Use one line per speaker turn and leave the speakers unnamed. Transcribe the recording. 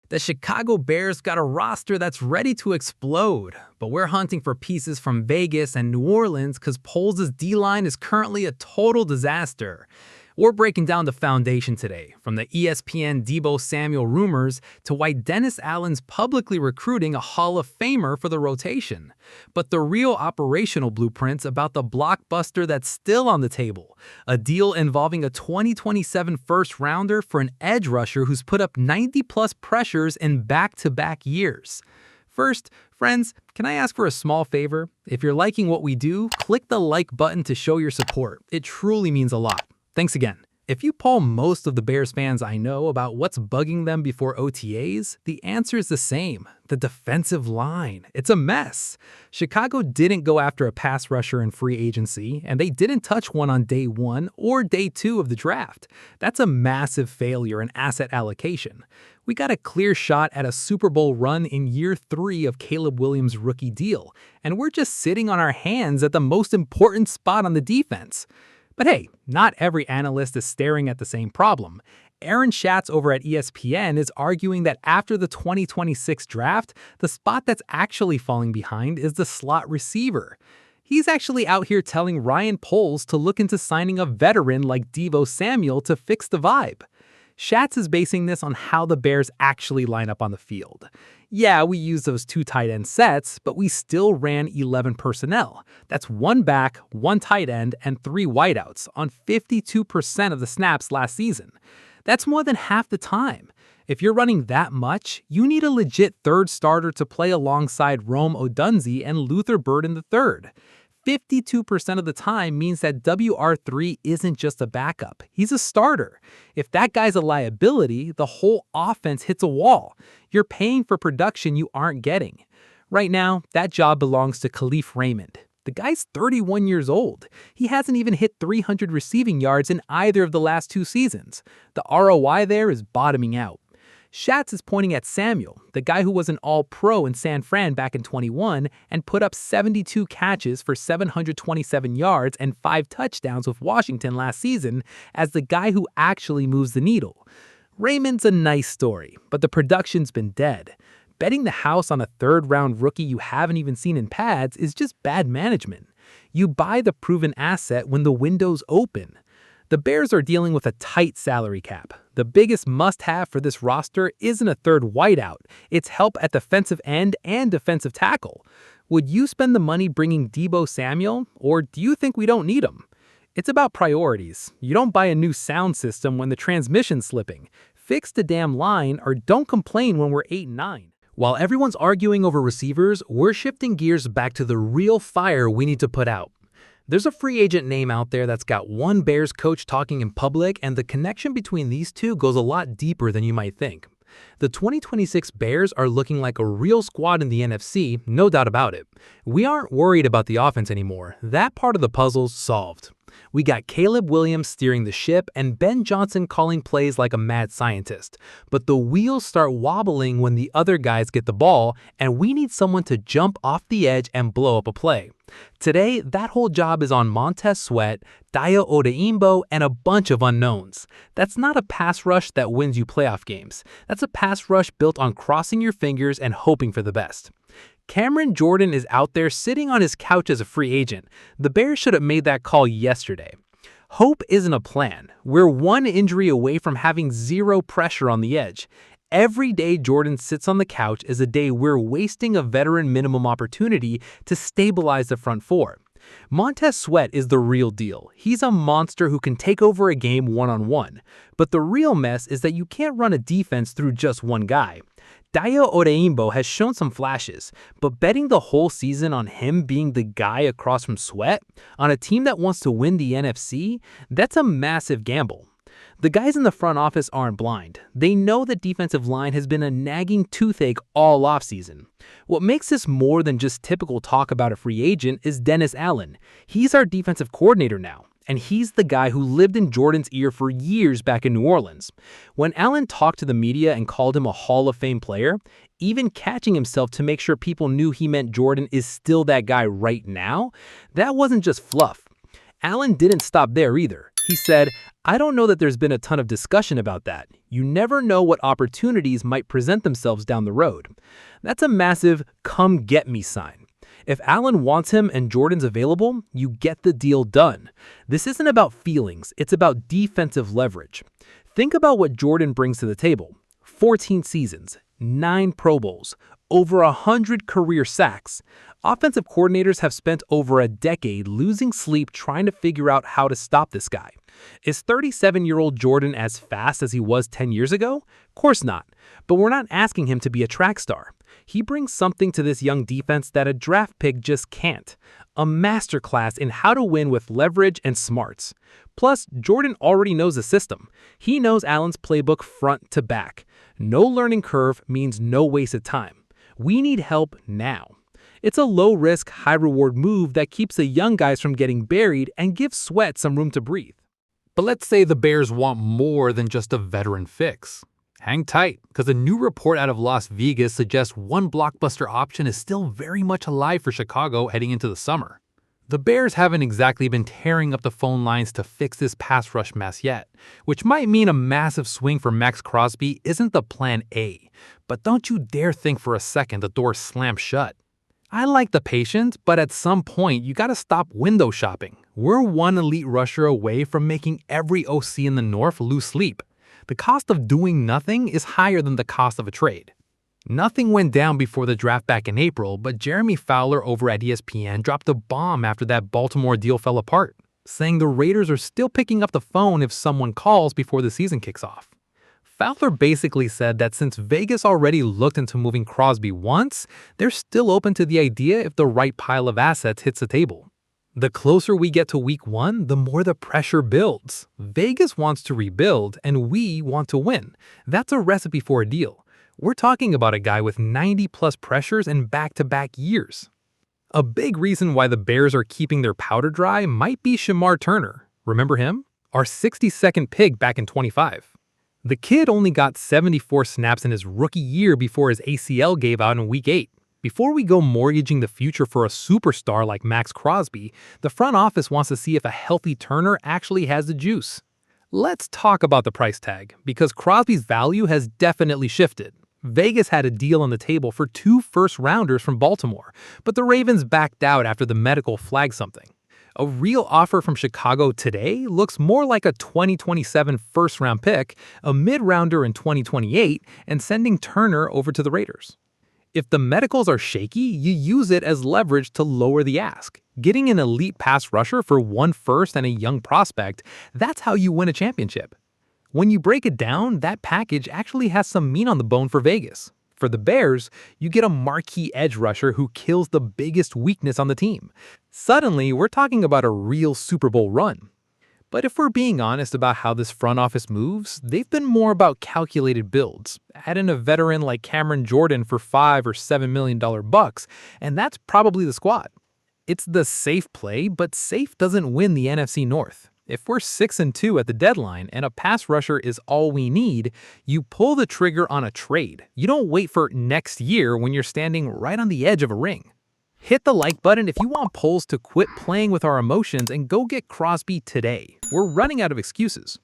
The Chicago Bears got a roster that's ready to explode, but we're hunting for pieces from Vegas and New Orleans because Poles' D-line is currently a total disaster. We're breaking down the foundation today, from the ESPN Deebo Samuel rumors to why Dennis Allen's publicly recruiting a Hall of Famer for the rotation. But the real operational blueprints about the blockbuster that's still on the table, a deal involving a 2027 first-rounder for an edge rusher who's put up 90-plus pressures in back-to-back years. First, friends, can I ask for a small favor? If you're liking what we do, click the like button to show your support. It truly means a lot. Thanks again. If you poll most of the Bears fans I know about what's bugging them before OTAs, the answer is the same. The defensive line. It's a mess. Chicago didn't go after a pass rusher in free agency, and they didn't touch one on day 1 or day 2 of the draft. That's a massive failure in asset allocation. We got a clear shot at a Super Bowl run in year 3 of Caleb Williams' rookie deal, and we're just sitting on our hands at the most important spot on the defense. But hey, not every analyst is staring at the same problem. Aaron Schatz over at ESPN is arguing that after the 2026 draft, the spot that's actually falling behind is the slot receiver. He's actually out here telling Ryan Poles to look into signing a veteran like Deebo Samuel to fix the vibe. Schatz is basing this on how the Bears actually line up on the field. Yeah, we use those 2 tight end sets, but we still ran 11 personnel. That's 1 back, 1 tight end, and 3 wideouts on 52% of the snaps last season. That's more than half the time. If you're running that much, you need a legit third starter to play alongside Rome Odunze and Luther Burden III. 52% of the time means that WR3 isn't just a backup. He's a starter. If that guy's a liability, the whole offense hits a wall. You're paying for production you aren't getting. Right now, that job belongs to Khalif Raymond. The guy's 31 years old. He hasn't even hit 300 receiving yards in either of the last 2 seasons. The ROI there is bottoming out. Schatz is pointing at Samuel, the guy who was an all-pro in San Fran back in 21 and put up 72 catches for 727 yards and 5 touchdowns with Washington last season, as the guy who actually moves the needle. Raymond's a nice story, but the production's been dead. Betting the house on a third-round rookie you haven't even seen in pads is just bad management. You buy the proven asset when the window's open. The Bears are dealing with a tight salary cap. The biggest must-have for this roster isn't a third wideout. It's help at defensive end and defensive tackle. Would you spend the money bringing Deebo Samuel, or do you think we don't need him? It's about priorities. You don't buy a new sound system when the transmission's slipping. Fix the damn line, or don't complain when we're 8-9. While everyone's arguing over receivers, we're shifting gears back to the real fire we need to put out. There's a free agent name out there that's got one Bears coach talking in public, and the connection between these two goes a lot deeper than you might think. The 2026 Bears are looking like a real squad in the NFC, no doubt about it. We aren't worried about the offense anymore. That part of the puzzle's solved. We got Caleb Williams steering the ship and Ben Johnson calling plays like a mad scientist. But the wheels start wobbling when the other guys get the ball, and we need someone to jump off the edge and blow up a play. Today, that whole job is on Montez Sweat, Dayo Odeyingbo, and a bunch of unknowns. That's not a pass rush that wins you playoff games. That's a pass rush built on crossing your fingers and hoping for the best. Cameron Jordan is out there sitting on his couch as a free agent. The Bears should have made that call yesterday. Hope isn't a plan. We're one injury away from having zero pressure on the edge. Every day Jordan sits on the couch is a day we're wasting a veteran minimum opportunity to stabilize the front four. Montez Sweat is the real deal. He's a monster who can take over a game one-on-one. But the real mess is that you can't run a defense through just one guy. Dayo Odeyingbo has shown some flashes, but betting the whole season on him being the guy across from Sweat, on a team that wants to win the NFC, that's a massive gamble. The guys in the front office aren't blind. They know the defensive line has been a nagging toothache all offseason. What makes this more than just typical talk about a free agent is Dennis Allen. He's our defensive coordinator now, and he's the guy who lived in Jordan's ear for years back in New Orleans. When Allen talked to the media and called him a Hall of Fame player, even catching himself to make sure people knew he meant Jordan is still that guy right now, that wasn't just fluff. Allen didn't stop there either. He said, "I don't know that there's been a ton of discussion about that. You never know what opportunities might present themselves down the road." That's a massive come get me sign. If Allen wants him and Jordan's available, you get the deal done. This isn't about feelings, it's about defensive leverage. Think about what Jordan brings to the table. 14 seasons, 9 Pro Bowls, over 100 career sacks. Offensive coordinators have spent over a decade losing sleep trying to figure out how to stop this guy. Is 37-year-old Jordan as fast as he was 10 years ago? Of course not. But we're not asking him to be a track star. He brings something to this young defense that a draft pick just can't. A masterclass in how to win with leverage and smarts. Plus, Jordan already knows the system. He knows Allen's playbook front to back. No learning curve means no wasted time. We need help now. It's a low-risk, high-reward move that keeps the young guys from getting buried and gives Sweat some room to breathe.
But let's say the Bears want more than just a veteran fix. Hang tight, because a new report out of Las Vegas suggests one blockbuster option is still very much alive for Chicago heading into the summer. The Bears haven't exactly been tearing up the phone lines to fix this pass rush mess yet, which might mean a massive swing for Maxx Crosby isn't the plan A. But don't you dare think for a second the door slams shut. I like the patience, but at some point you gotta stop window shopping. We're one elite rusher away from making every OC in the North lose sleep. The cost of doing nothing is higher than the cost of a trade. Nothing went down before the draft back in April, but Jeremy Fowler over at ESPN dropped a bomb after that Baltimore deal fell apart, saying the Raiders are still picking up the phone if someone calls before the season kicks off. Fowler basically said that since Vegas already looked into moving Crosby once, they're still open to the idea if the right pile of assets hits the table. The closer we get to week 1, the more the pressure builds. Vegas wants to rebuild, and we want to win. That's a recipe for a deal. We're talking about a guy with 90-plus pressures in back-to-back years. A big reason why the Bears are keeping their powder dry might be Shamar Turner. Remember him? Our 62nd pick back in 25. The kid only got 74 snaps in his rookie year before his ACL gave out in week 8. Before we go mortgaging the future for a superstar like Maxx Crosby, the front office wants to see if a healthy Turner actually has the juice. Let's talk about the price tag, because Crosby's value has definitely shifted. Vegas had a deal on the table for 2 first-rounders from Baltimore, but the Ravens backed out after the medical flagged something. A real offer from Chicago today looks more like a 2027 first-round pick, a mid-rounder in 2028, and sending Turner over to the Raiders. If the medicals are shaky, you use it as leverage to lower the ask. Getting an elite pass rusher for 1 first and a young prospect, that's how you win a championship. When you break it down, that package actually has some meat on the bone for Vegas. For the Bears, you get a marquee edge rusher who kills the biggest weakness on the team. Suddenly, we're talking about a real Super Bowl run. But if we're being honest about how this front office moves, they've been more about calculated builds. Add in a veteran like Cameron Jordan for $5 or $7 million bucks, and that's probably the squad. It's the safe play, but safe doesn't win the NFC North. If we're 6-2 at the deadline and a pass rusher is all we need, you pull the trigger on a trade. You don't wait for next year when you're standing right on the edge of a ring. Hit the like button if you want Poles to quit playing with our emotions and go get Crosby today. We're running out of excuses.